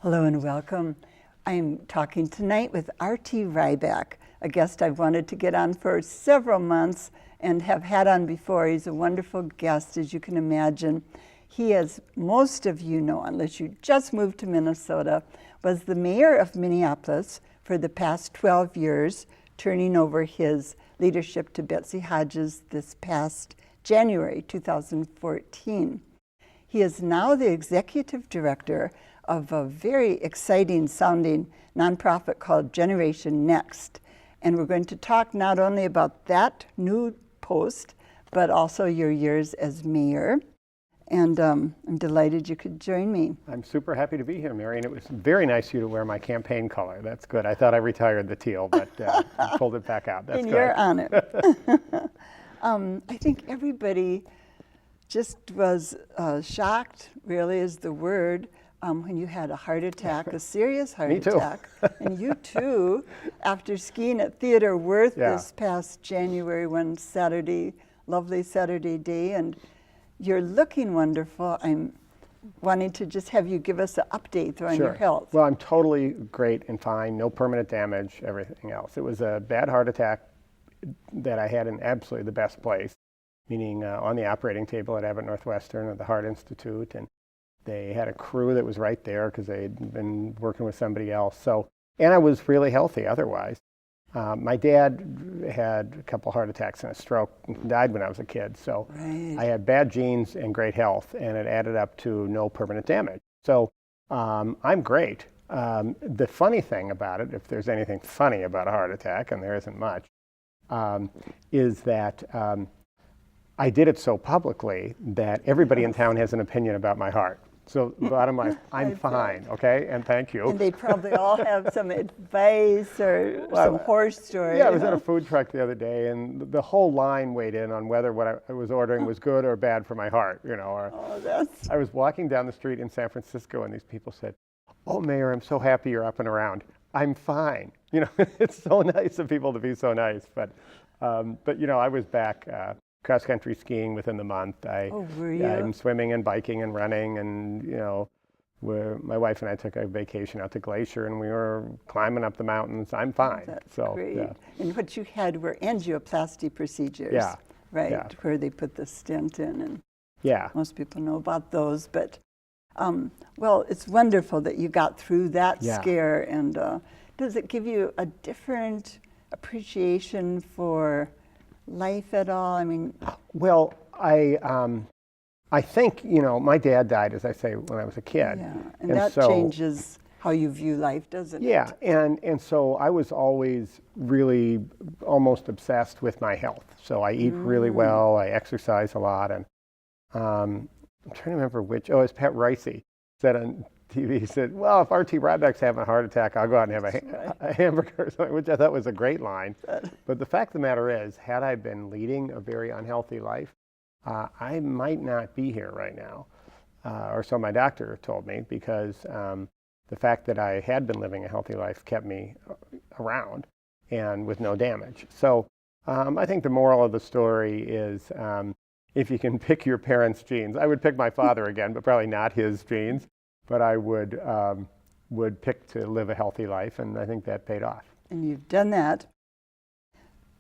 Hello and welcome. I'm talking tonight with R.T. Rybak, a guest I've wanted to get on for several months and have had on before. He's a wonderful guest, as you can imagine. He, as most of you know, unless you just moved to Minnesota, was the mayor of Minneapolis for the past 12 years, turning over his leadership to Betsy Hodges this past January 2014. He is now the executive director of a very exciting sounding nonprofit called Generation Next. And we're going to talk not only about that new post, but also your years as mayor. And I'm delighted you could join me. I'm super happy to be here, Mary, and it was very nice of you to wear my campaign color. That's good. I thought I retired the teal, but I pulled it back out. That's and good. You're on it. I think everybody just was shocked, really is the word, when you had a heart attack, a serious heart attack. And you too, after skiing at Theodore Wirth this past January, one Saturday, lovely Saturday day, and you're looking wonderful. I'm wanting to just have you give us an update on your health. Well, I'm totally great and fine, no permanent damage, everything else. It was a bad heart attack that I had in absolutely the best place, meaning on the operating table at Abbott Northwestern at the Heart Institute, and they had a crew that was right there because they had been working with somebody else. So, and I was really healthy otherwise. My dad had a couple heart attacks and a stroke, died when I was a kid. So I had bad genes and great health, and it added up to no permanent damage. So I'm great. The funny thing about it, if there's anything funny about a heart attack, and there isn't much, is that I did it so publicly that everybody in town has an opinion about my heart. So bottom line, I'm fine, okay, and thank you. And they probably all have some advice or some horror story. Yeah, I was at a food truck the other day, and the whole line weighed in on whether what I was ordering was good or bad for my heart, you know. Or I was walking down the street in San Francisco, and these people said, "Oh, Mayor, I'm so happy you're up and around." I'm fine. You know, it's so nice of people to be so nice. But you know, I was back cross-country skiing within the month. I'm swimming and biking and running, and you know, my wife and I took a vacation out to Glacier, and we were climbing up the mountains. I'm fine. That's so great. Yeah. And what you had were angioplasty procedures, right? Where they put the stent in, and most people know about those. But well, it's wonderful that you got through that scare. And does it give you a different appreciation for life at all? I mean, well, I think, you know, my dad died, as I say, when I was a kid. Yeah, and that changes how you view life, doesn't it? Yeah, and so I was always really almost obsessed with my health. So I eat really well, I exercise a lot, and I'm trying to remember which, it's Pat Ricey said on TV, he said, well, if R.T. Rybak's having a heart attack, I'll go out and have a hamburger or something, which I thought was a great line. But the fact of the matter is, had I been leading a very unhealthy life, I might not be here right now. Or so my doctor told me, because the fact that I had been living a healthy life kept me around and with no damage. So I think the moral of the story is, if you can pick your parents' genes, I would pick my father again, but probably not his genes. But I would pick to live a healthy life, and I think that paid off. And you've done that.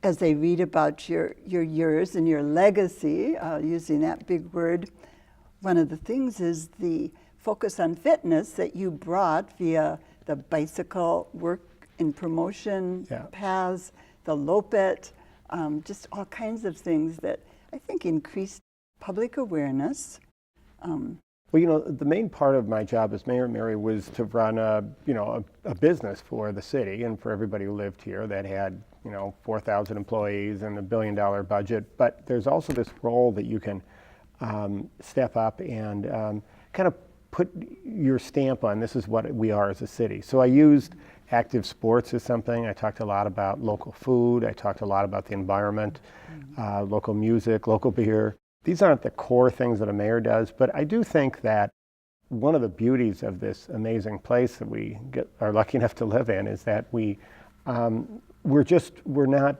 As I read about your years and your legacy, using that big word, one of the things is the focus on fitness that you brought via the bicycle work and promotion paths, the Lopet, just all kinds of things that I think increased public awareness. Well, you know, the main part of my job as mayor, Mary, was to run a business for the city and for everybody who lived here that had, 4,000 employees and $1 billion budget. But there's also this role that you can step up and kind of put your stamp on, this is what we are as a city. So I used active sports as something. I talked a lot about local food. I talked a lot about the environment, local music, local beer. These aren't the core things that a mayor does, but I do think that one of the beauties of this amazing place that we are lucky enough to live in is that we're not,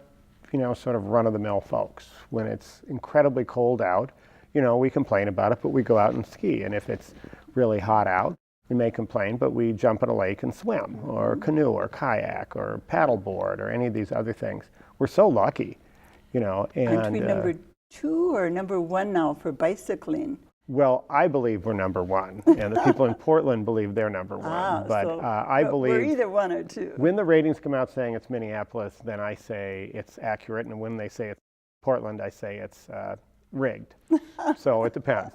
sort of run-of-the-mill folks. When it's incredibly cold out, we complain about it, but we go out and ski. And if it's really hot out, we may complain, but we jump in a lake and swim, or canoe, or kayak, or paddleboard, or any of these other things. We're so lucky, you know. Aren't we And number 2 or number 1 now for bicycling? well, I believe we're number 1, and the people in Portland believe they're number 1. But So I believe we're either 1 or 2. when the ratings come out saying it's Minneapolis, then I say it's accurate, and when they say it's Portland, I say it's rigged. So it depends.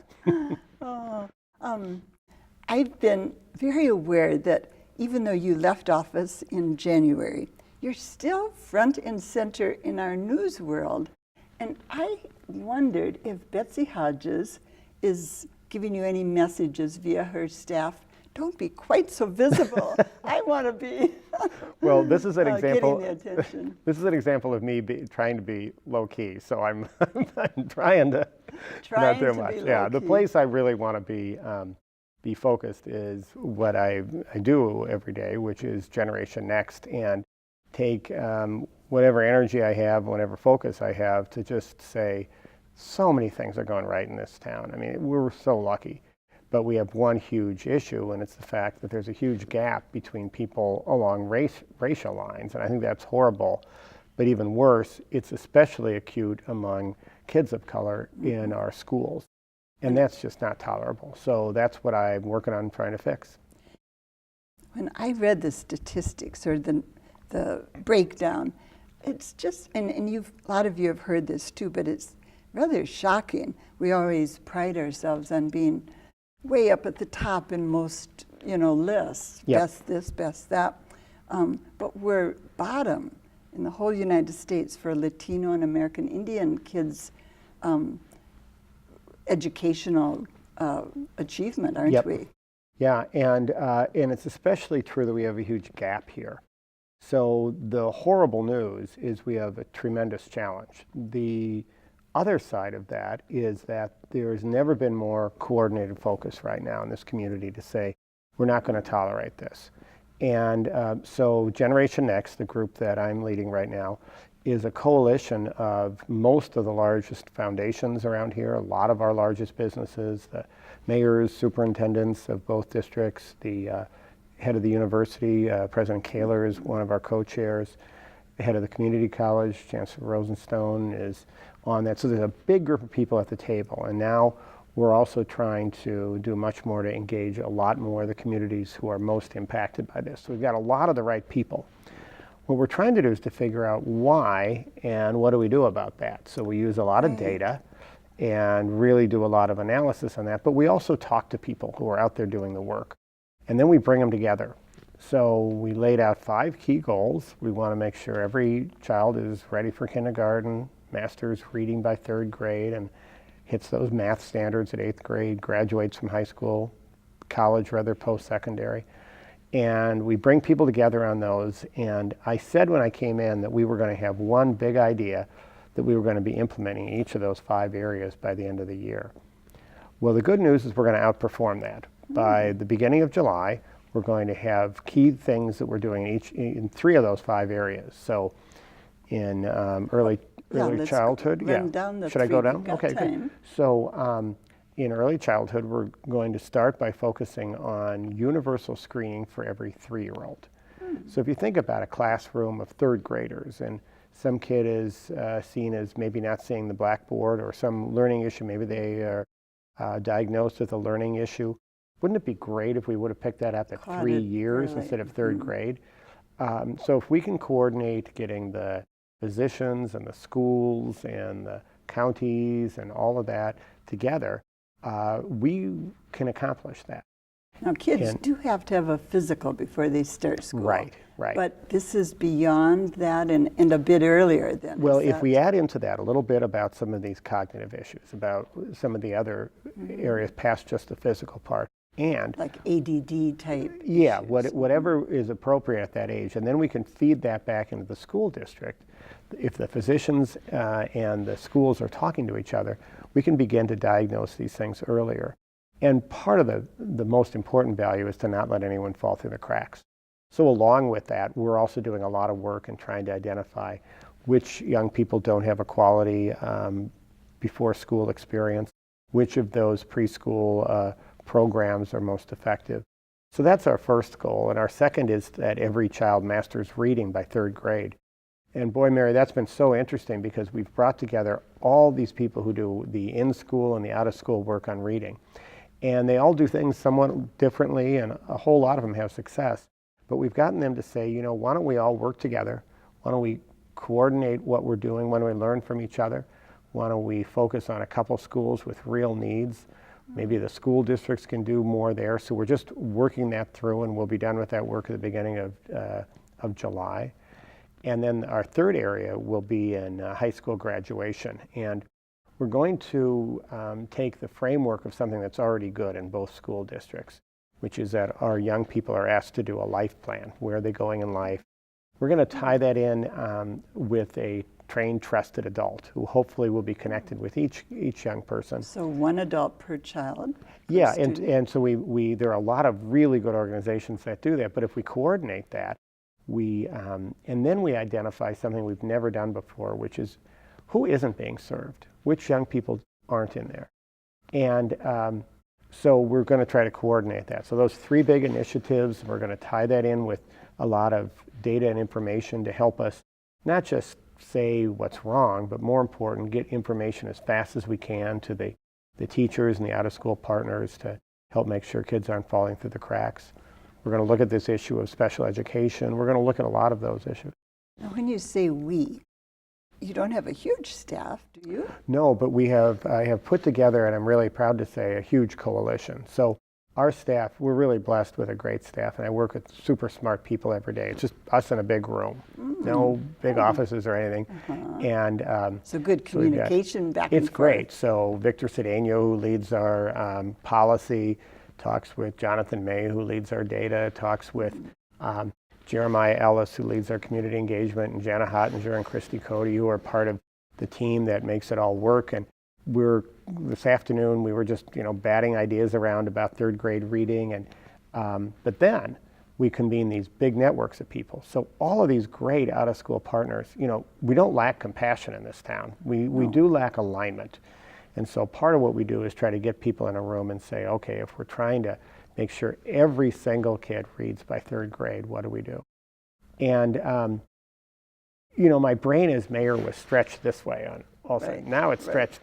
I've been very aware that even though you left office in January, you're still front and center in our news world. And I wondered if Betsy Hodges is giving you any messages via her staff. Don't be quite so visible. I want to be Well, this is an example. getting the attention. This is an example of me trying to be low key. So I'm trying to not too to much. be Yeah, the low-key. place I really want to be focused is what I do every day, which is Generation Next, and take whatever energy I have, whatever focus I have, to just say so many things are going right in this town. I mean, we're so lucky. But we have one huge issue, and it's the fact that there's a huge gap between people along racial lines, and I think that's horrible. But even worse, it's especially acute among kids of color in our schools, and that's just not tolerable. So that's what I'm working on trying to fix. When I read the statistics or the breakdown, it's just, and a lot of you have heard this too, but it's rather shocking. We always pride ourselves on being way up at the top in most, lists, Yep. best this, best that. But we're bottom in the whole United States for Latino and American Indian kids' educational achievement, aren't Yep. we? Yeah, and it's especially true that we have a huge gap here. So the horrible news is we have a tremendous challenge. The other side of that is that there's never been more coordinated focus right now in this community to say, we're not going to tolerate this. And so Generation Next, the group that I'm leading right now, is a coalition of most of the largest foundations around here, a lot of our largest businesses, the mayors, superintendents of both districts, the head of the university, President Kaler is one of our co-chairs, the head of the community college, Chancellor Rosenstone, is on that. So there's a big group of people at the table, and now we're also trying to do much more to engage a lot more of the communities who are most impacted by this. So we've got a lot of the right people. What we're trying to do is to figure out why and what do we do about that. So we use a lot of data and really do a lot of analysis on that, but we also talk to people who are out there doing the work, and then we bring them together. So we laid out 5 key goals. We want to make sure every child is ready for kindergarten, masters reading by 3rd grade, and hits those math standards at 8th grade, graduates from high school, college rather, post-secondary. And we bring people together on those. And I said when I came in that we were going to have one big idea that we were going to be implementing in each of those 5 areas by the end of the year. Well, the good news is we're going to outperform that. By the beginning of July, we're going to have key things that we're doing in 3 of those 5 areas. So in early childhood, run down the should I 3. go down? We've got Okay, time. good. So in early childhood, we're going to start by focusing on universal screening for every 3-year-old. So if you think about a classroom of 3rd graders, and some kid is seen as maybe not seeing the blackboard or some learning issue, maybe they are diagnosed with a learning issue, wouldn't it be great if we would have picked that up at Caught 3 it years early. instead of 3rd grade? So if we can coordinate getting the physicians and the schools and the counties and all of that together, we can accomplish that. Now, kids do have to have a physical before they start school. Right. But this is beyond that and a bit earlier then. Well, is if that- we add into that a little bit about some of these cognitive issues, about some of the other areas past just the physical part, and like ADD type yeah, issues. whatever is appropriate at that age, and then we can feed that back into the school district. If the physicians and the schools are talking to each other, we can begin to diagnose these things earlier. And part of the most important value is to not let anyone fall through the cracks. So along with that, we're also doing a lot of work in trying to identify which young people don't have a quality before school experience, which of those preschool programs are most effective. So that's our first goal. And our second is that every child masters reading by 3rd grade. And boy, Mary, that's been so interesting because we've brought together all these people who do the in-school and the out-of-school work on reading. And they all do things somewhat differently, and a whole lot of them have success. But we've gotten them to say, you know, why don't we all work together? Why don't we coordinate what we're doing? Why don't we learn from each other? Why don't we focus on a couple schools with real needs? Maybe the school districts can do more there. So we're just working that through, and we'll be done with that work at the beginning of July. And then our third area will be in high school graduation. And we're going to take the framework of something that's already good in both school districts, which is that our young people are asked to do a life plan. Where are they going in life? We're going to tie that in with a trained, trusted adult who hopefully will be connected with each young person. So one adult per child? Yeah, and so there are a lot of really good organizations that do that, but if we coordinate that, and then we identify something we've never done before, which is who isn't being served, which young people aren't in there. And so we're going to try to coordinate that. So those 3 big initiatives, we're going to tie that in with a lot of data and information to help us not just say what's wrong, but more important, get information as fast as we can to the teachers and the out-of-school partners to help make sure kids aren't falling through the cracks. We're going to look at this issue of special education. We're going to look at a lot of those issues. Now, when you say we, you don't have a huge staff, do you? No, but I have put together, and I'm really proud to say, a huge coalition. So our staff, we're really blessed with a great staff, and I work with super smart people every day. It's just us in a big room, no big offices or anything. And so good communication back and forth. It's great. So Victor Cedeno, who leads our policy, talks with Jonathan May, who leads our data, talks with Jeremiah Ellis, who leads our community engagement, and Jana Hottinger and Christy Cody, who are part of the team that makes it all work. And this afternoon, we were just, batting ideas around about 3rd grade reading. And but then we convene these big networks of people. So all of these great out-of-school partners, we don't lack compassion in this town. We do lack alignment. And so part of what we do is try to get people in a room and say, okay, if we're trying to make sure every single kid reads by 3rd grade, what do we do? And, my brain as mayor was stretched this way on also. Right. Now it's stretched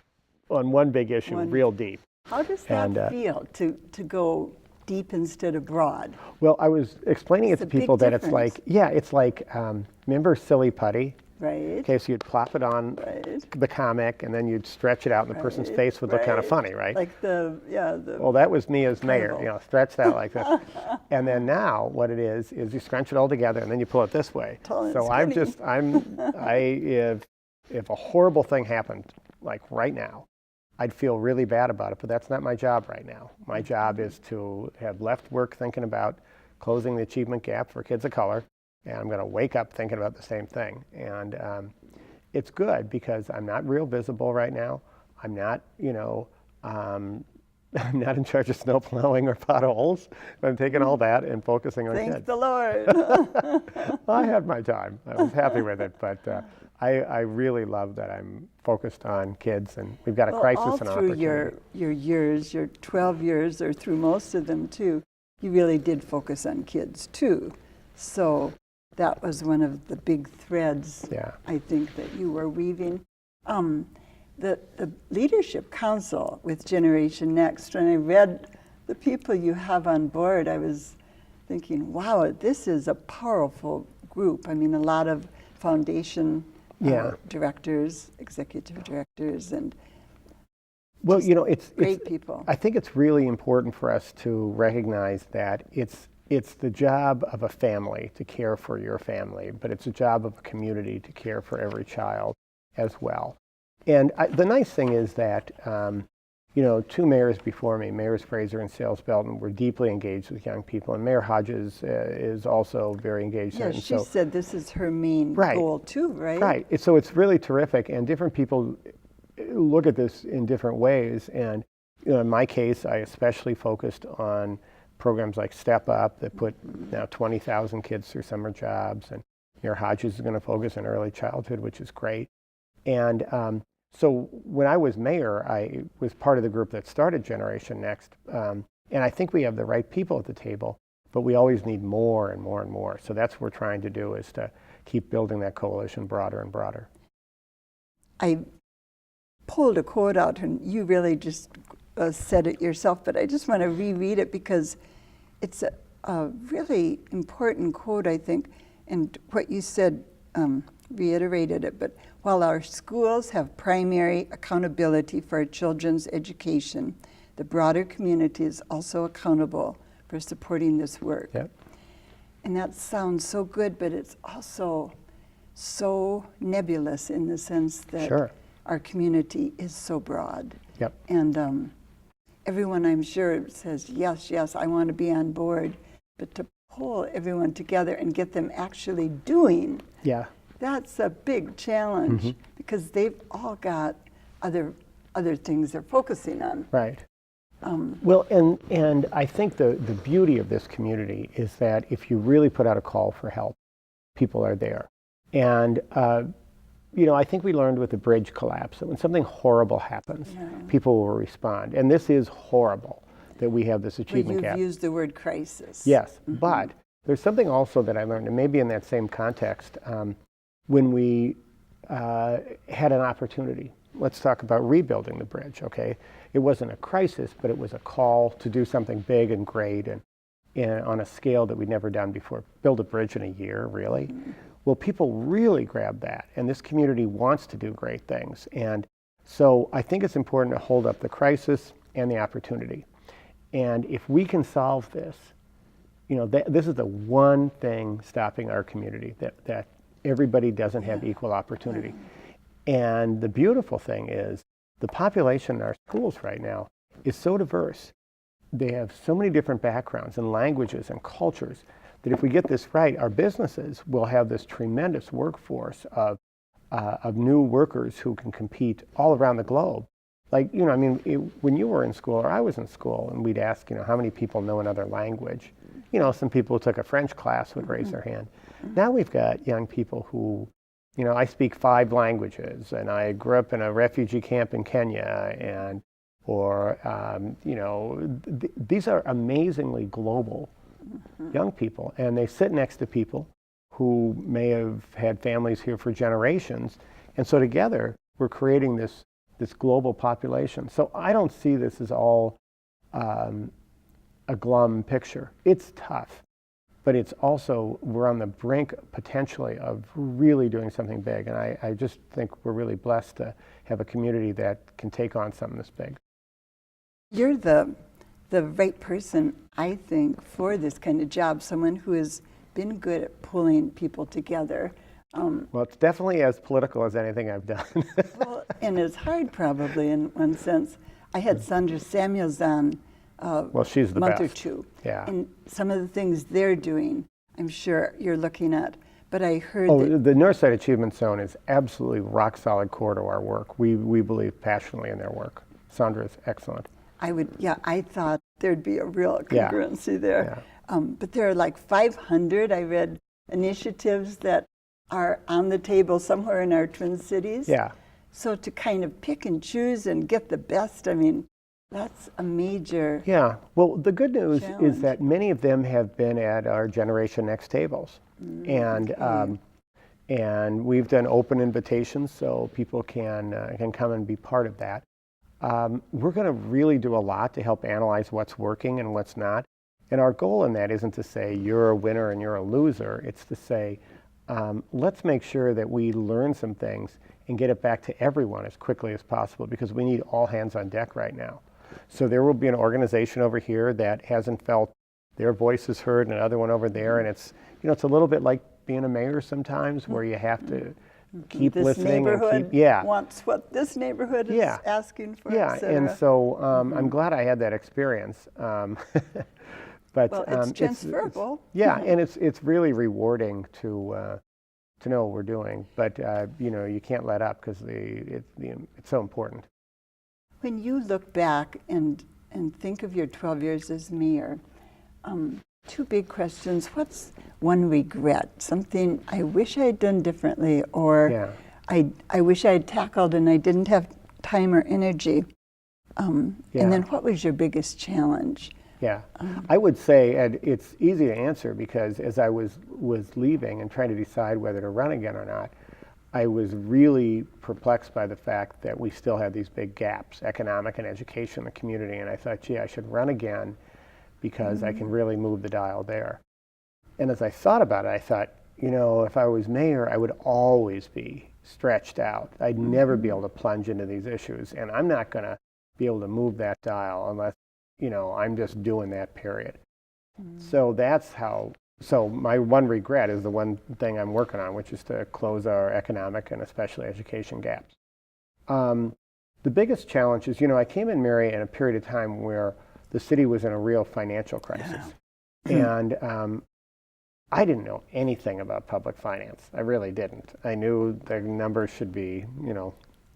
on one big issue, real deep. How does that feel to go deep instead of broad? Well, I was explaining it to people that it's like, remember Silly Putty? Right. Okay, so you'd plop it on the comic, and then you'd stretch it out, and the person's face would look kind of funny, right? Like Well, that was me as mayor, stretched out like this. And then now, what it is you scrunch it all together, and then you pull it this way. So if a horrible thing happened, like right now, I'd feel really bad about it, but that's not my job right now. My job is to have left work thinking about closing the achievement gap for kids of color, and I'm going to wake up thinking about the same thing. And it's good because I'm not real visible right now. I'm not, I'm not in charge of snow plowing or potholes. I'm taking all that and focusing on kids. Thank the Lord. I had my time. I was happy with it, but I really love that I'm focused on kids, and we've got a crisis and opportunity. All through your years, your 12 years, or through most of them too, you really did focus on kids too. So that was one of the big threads, I think, that you were weaving. The Leadership Council with Generation Next, when I read the people you have on board, I was thinking, wow, this is a powerful group. I mean, a lot of foundation directors, executive directors, and it's great people. I think it's really important for us to recognize that it's the job of a family to care for your family, but it's a job of a community to care for every child as well. And the nice thing is that, 2 mayors before me, Mayors Fraser and Sales Belton, were deeply engaged with young people, and Mayor Hodges is also very engaged. Yeah, she said this is her main goal too, right? Right. So it's really terrific, and different people look at this in different ways. And in my case, I especially focused on programs like Step Up that put now 20,000 kids through summer jobs, and Mayor Hodges is going to focus on early childhood, which is great. And so when I was mayor, I was part of the group that started Generation Next, and I think we have the right people at the table, but we always need more and more and more. So that's what we're trying to do, is to keep building that coalition broader and broader. I pulled a quote out, and you really just said it yourself, but I just want to reread it because it's a really important quote, I think, and what you said reiterated it. But while our schools have primary accountability for our children's education, the broader community is also accountable for supporting this work. Yep. And that sounds so good, but it's also so nebulous in the sense that Sure. our community is so broad. Yep. And everyone, I'm sure, says, yes, yes, I want to be on board. But to pull everyone together and get them actually doing, Yeah. that's a big challenge because they've all got other things they're focusing on. Right. Well, and I think the beauty of this community is that if you really put out a call for help, people are there. And, I think we learned with the bridge collapse that when something horrible happens, people will respond. And this is horrible that we have this achievement gap. You've used the word crisis. Yes, but there's something also that I learned, and maybe in that same context, when we had an opportunity. Let's talk about rebuilding the bridge, okay? It wasn't a crisis, but it was a call to do something big and great and on a scale that we'd never done before. Build a bridge in a year, really? Well, people really grabbed that, and this community wants to do great things. And so I think it's important to hold up the crisis and the opportunity. And if we can solve this, this is the one thing stopping our community, that everybody doesn't have equal opportunity. And the beautiful thing is the population in our schools right now is so diverse. They have so many different backgrounds and languages and cultures that if we get this right, our businesses will have this tremendous workforce of new workers who can compete all around the globe. Like, when you were in school or I was in school and we'd ask, how many people know another language? Some people who took a French class would raise their hand. Now we've got young people who, I speak 5 languages and I grew up in a refugee camp in Kenya these are amazingly global young people, and they sit next to people who may have had families here for generations, and so together we're creating this global population. So I don't see this as all a glum picture. It's tough, but it's also, we're on the brink potentially of really doing something big, and I just think we're really blessed to have a community that can take on something this big. You're the right person, I think, for this kind of job, someone who has been good at pulling people together. Well, it's definitely as political as anything I've done. Well, and it's hard probably in one sense. I had Sandra Samuels on well, she's the month best. or two. Yeah. And some of the things they're doing, I'm sure you're looking at. But I heard the Northside Achievement Zone is absolutely rock solid core to our work. We believe passionately in their work. Sandra is excellent. I thought there'd be a real congruency there. Yeah. But there are like 500, I read, initiatives that are on the table somewhere in our Twin Cities. Yeah. So to kind of pick and choose and get the best, that's a major Yeah. Well, the good news challenge. is that many of them have been at our Generation Next tables. And we've done open invitations so people can come and be part of that. We're going to really do a lot to help analyze what's working and what's not. And our goal in that isn't to say you're a winner and you're a loser. It's to say, let's make sure that we learn some things and get it back to everyone as quickly as possible, because we need all hands on deck right now. So there will be an organization over here that hasn't felt their voice is heard, and another one over there, and it's a little bit like being a mayor sometimes, where you have to keep this listening neighborhood and wants what this neighborhood is asking for. Yeah, and so I'm glad I had that experience. But well, it's transferable. And it's really rewarding to know what we're doing. But you can't let up because it's so important. When you look back and think of your 12 years as mayor, 2 big questions. What's one regret? Something I wish I had done differently, or I wish I had tackled and I didn't have time or energy. And then what was your biggest challenge Yeah, I would say, and it's easy to answer because as I was leaving and trying to decide whether to run again or not, I was really perplexed by the fact that we still had these big gaps, economic and education in the community, and I thought, gee, I should run again because I can really move the dial there. And as I thought about it, I thought, if I was mayor, I would always be stretched out. I'd never be able to plunge into these issues, and I'm not going to be able to move that dial unless I'm just doing that, period. So that's how, so my one regret is the one thing I'm working on, which is to close our economic and especially education gaps. The biggest challenge is, I came in, Mary, in a period of time where the city was in a real financial crisis. And I didn't know anything about public finance. I really didn't. I knew the numbers should be,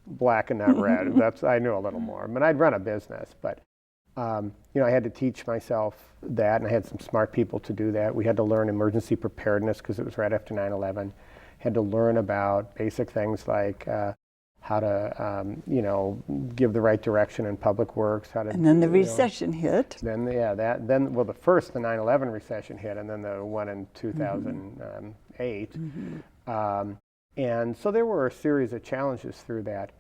black and not red. I knew a little more. I mean, I'd run a business, but I had to teach myself that, and I had some smart people to do that. We had to learn emergency preparedness because it was right after 9/11. Had to learn about basic things like how to, give the right direction in public works. How to. And then the recession hit. Then the 9/11 recession hit, and then the one in 2008. And so there were a series of challenges through that.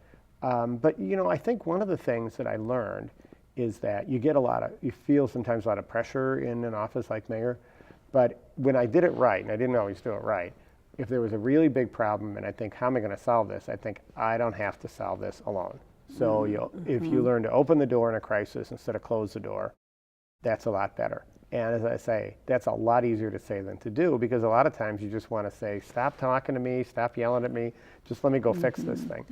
But I think one of the things that I learned is that you feel sometimes a lot of pressure in an office like mayor, but when I did it right, and I didn't always do it right, if there was a really big problem and I think, how am I going to solve this? I think I don't have to solve this alone. So if you learn to open the door in a crisis instead of close the door, that's a lot better. And as I say, that's a lot easier to say than to do, because a lot of times you just want to say, stop talking to me, stop yelling at me, just let me go fix this thing.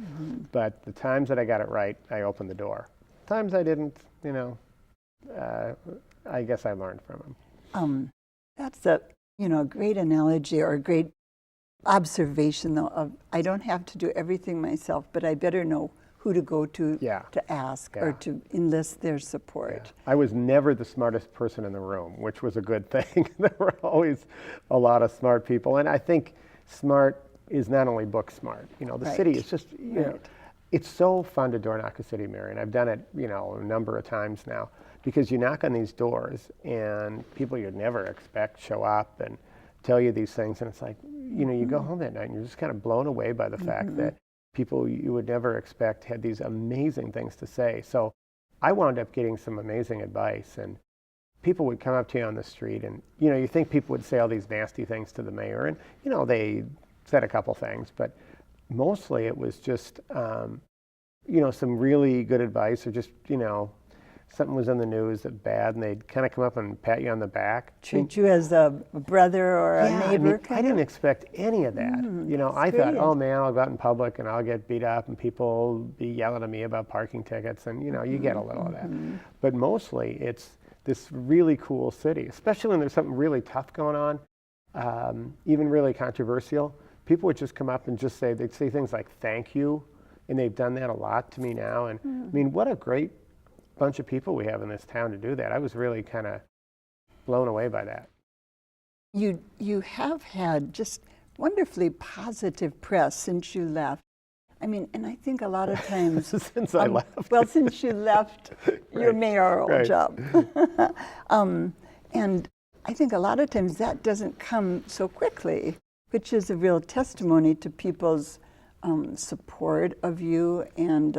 But the times that I got it right, I opened the door. Times I didn't, I guess I learned from them. That's a great analogy or a great observation, though, of I don't have to do everything myself, but I better know who to go to ask or to enlist their support. Yeah. I was never the smartest person in the room, which was a good thing. There were always a lot of smart people, and I think smart is not only book smart. The city is just, it's so fun to door knock a city, Mary, and I've done it, a number of times now, because you knock on these doors and people you'd never expect show up and tell you these things, and it's like, you go home that night and you're just kind of blown away by the fact that people you would never expect had these amazing things to say. So I wound up getting some amazing advice, and people would come up to you on the street, and you think people would say all these nasty things to the mayor, and they said a couple things, but mostly it was just some really good advice, or just something was in the news that bad, and they'd kind of come up and pat you on the back. Treat you as a brother or a neighbor. I didn't expect any of that. I thought, oh man, I'll go out in public and I'll get beat up and people be yelling at me about parking tickets, and you get a little of that. But mostly it's this really cool city, especially when there's something really tough going on, even really controversial. People would just come up and they'd say things like, thank you, and they've done that a lot to me now. And I mean, what a great bunch of people we have in this town to do that. I was really kind of blown away by that. You have had just wonderfully positive press since you left. I mean, and I think a lot of times since I left. Well, since you left your mayoral job. And I think a lot of times that doesn't come so quickly, which is a real testimony to people's support of you and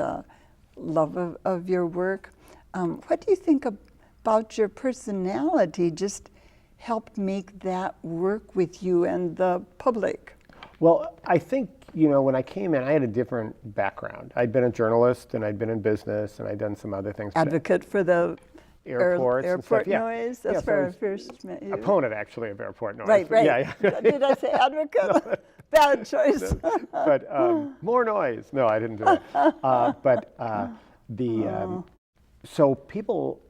love of your work. What do you think about your personality just helped make that work with you and the public? Well, I think, when I came in, I had a different background. I'd been a journalist, and I'd been in business, and I'd done some other things. Advocate for the airports airport and stuff. noise. That's where I first met you. Opponent, actually, of airport noise. Right. Yeah. Did I say advocate? No. Bad choice. But more noise. No, I didn't do that. So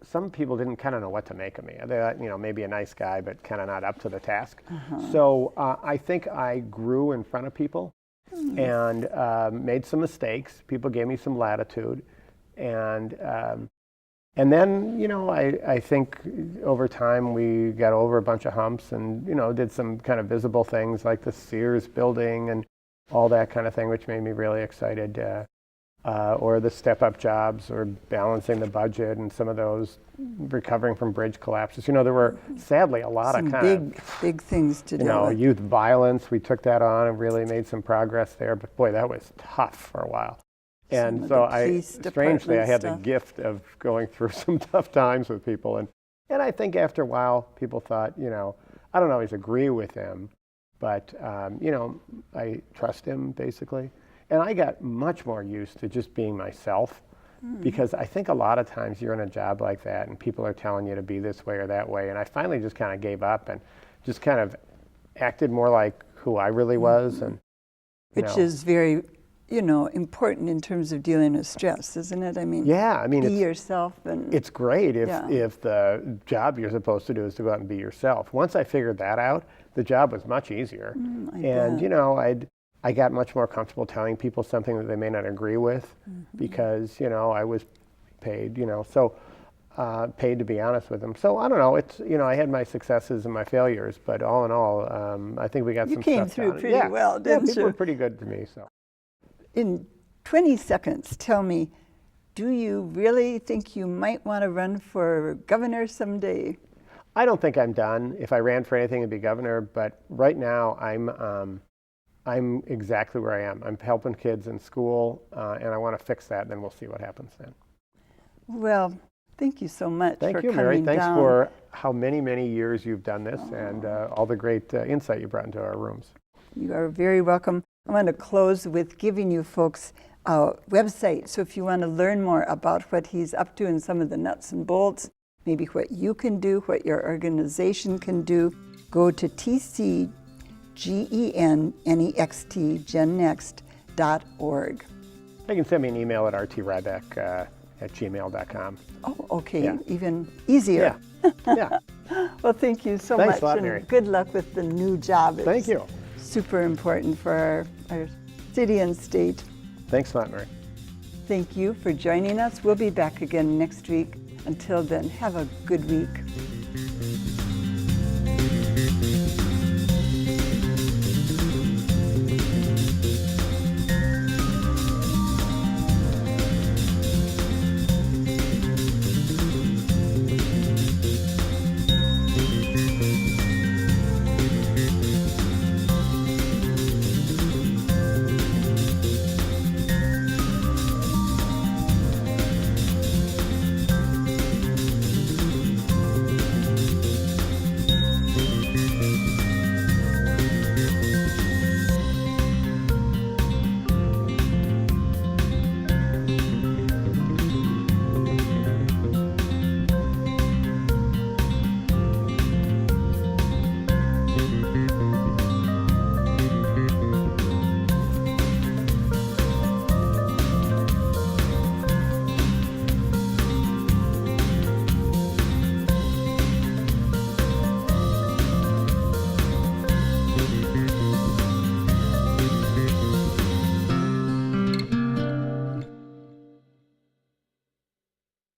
some people didn't kind of know what to make of me. They thought, maybe a nice guy, but kind of not up to the task. So I think I grew in front of people and made some mistakes. People gave me some latitude, and then I think over time we got over a bunch of humps and did some kind of visible things like the Sears building and all that kind of thing, which made me really excited. or the step-up jobs, or balancing the budget, and some of those recovering from bridge collapses. There were sadly a lot Some of kind big things to do. youth violence. We took that on and really made some progress there. But boy, that was tough for a while. And so strangely, I had the gift of going through some tough times with people. And I think after a while, people thought, I don't always agree with him, but, I trust him, basically. And I got much more used to just being myself, because I think a lot of times you're in a job like that and people are telling you to be this way or that way. And I finally just kind of gave up and just kind of acted more like who I really was. And Which is very, important in terms of dealing with stress, isn't it? I mean, be yourself. And it's great if the job you're supposed to do is to go out and be yourself. Once I figured that out, the job was much easier. I got much more comfortable telling people something that they may not agree with, because, I was paid, paid to be honest with them. So I don't know, it's, I had my successes and my failures, but all in all, I think we got some stuff You came through pretty well, didn't you? People were pretty good to me, so. In 20 seconds, tell me, do you really think you might want to run for governor someday? I don't think I'm done. If I ran for anything, it'd be governor, but right now I'm exactly where I am. I'm helping kids in school, and I want to fix that, and then we'll see what happens then. Well, thank you so much for coming down. Thank you, Mary. Thanks for how many years you've done this, and all the great insight you brought into our rooms. You are very welcome. I want to close with giving you folks a website. So if you want to learn more about what he's up to and some of the nuts and bolts, maybe what you can do, what your organization can do, go to gennext.org. They can send me an email at rtrybak@gmail.com. Oh, okay. Even easier. Yeah. Well, thank you so Thanks much. a lot, and Mary. Good luck with the new job. Thank you. Super important for our city and state. Thanks a lot, Mary. Thank you for joining us. We'll be back again next week. Until then, have a good week.